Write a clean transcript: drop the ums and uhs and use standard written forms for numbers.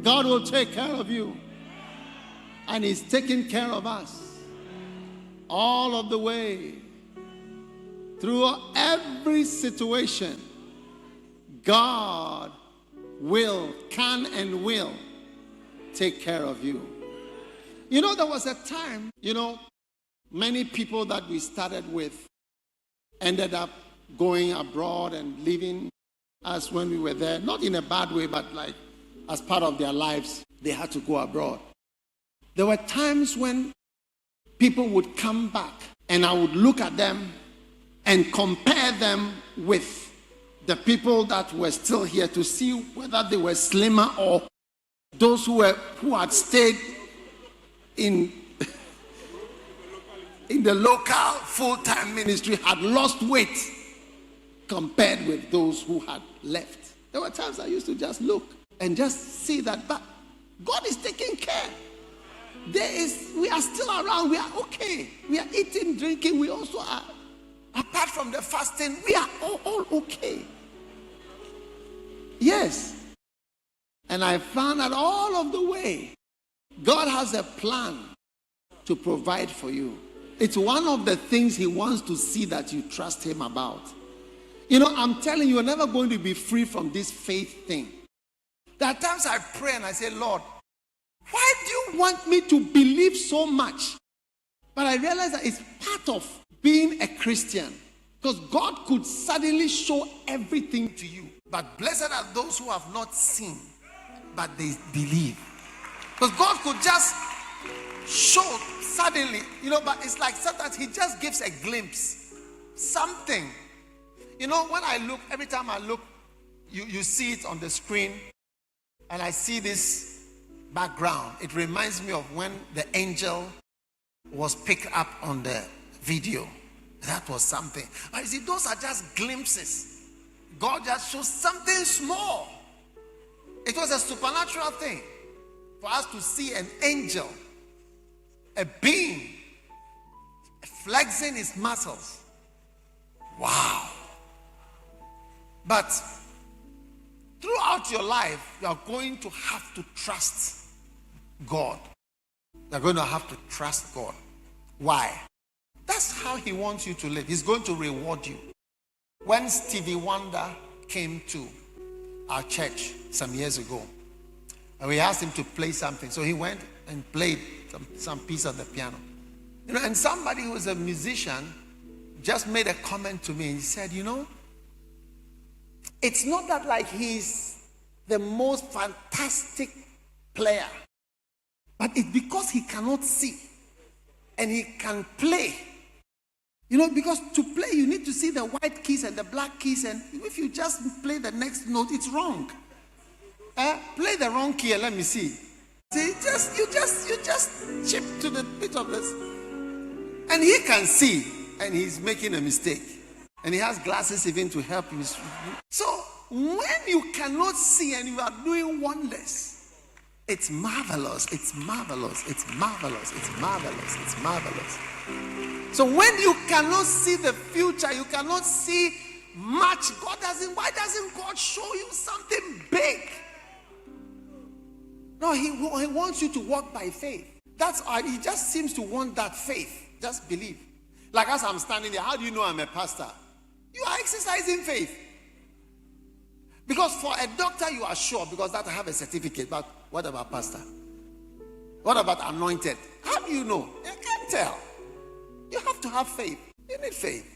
God will take care of you. And He's taking care of us all of the way. Through every situation, God can and will take care of you. You know, there was a time, many people that we started with ended up going abroad and living as when we were there. Not in a bad way, but like as part of their lives, they had to go abroad. There were times when people would come back and I would look at them and compare them with the people that were still here to see whether they were slimmer or those who had stayed in the local full-time ministry had lost weight compared with those who had left. There were times I used to just look and just see that, but God is taking care. We are still around. We are okay. We are eating, drinking. We also are. Apart from the fasting, we are all okay. Yes. And I found that all of the way, God has a plan to provide for you. It's one of the things He wants to see that you trust Him about. I'm telling you, you're never going to be free from this faith thing. There are times I pray and I say, Lord, why do you want me to believe so much? But I realize that it's part of being a Christian. Because God could suddenly show everything to you. But blessed are those who have not seen, but they believe. Because God could just show suddenly, but it's like sometimes He just gives a glimpse. Something. When I look, every time I look, you see it on the screen, and I see this background. It reminds me of when the angel was picked up on the video. That was something. But you see, those are just glimpses. God just shows something small. It was a supernatural thing for us to see an angel, a being, flexing his muscles. Wow. But throughout your life, you are going to have to trust God. You're going to have to trust God. Why? That's how He wants you to live. He's going to reward you. When Stevie Wonder came to our church some years ago, and we asked him to play something, so he went and played some piece of the piano. And somebody who was a musician just made a comment to me, and he said, it's not that like he's the most fantastic player, but it's because he cannot see and he can play. Because to play, you need to see the white keys and the black keys, and if you just play the next note, it's wrong. Play the wrong key and let me see. See, you just chip to the bit of this. And he can see, and he's making a mistake. And he has glasses even to help you. So, when you cannot see and you are doing wonders, it's marvelous, it's marvelous, it's marvelous, it's marvelous, it's marvelous. So when you cannot see the future, you cannot see much, why doesn't God show you something big? No, he wants you to walk by faith. He just seems to want that faith. Just believe. Like as I'm standing there, how do you know I'm a pastor? You are exercising faith. Because for a doctor, you are sure, because that I have a certificate. But what about pastor? What about anointed? How do you know? You can't tell. You have to have faith. You need faith.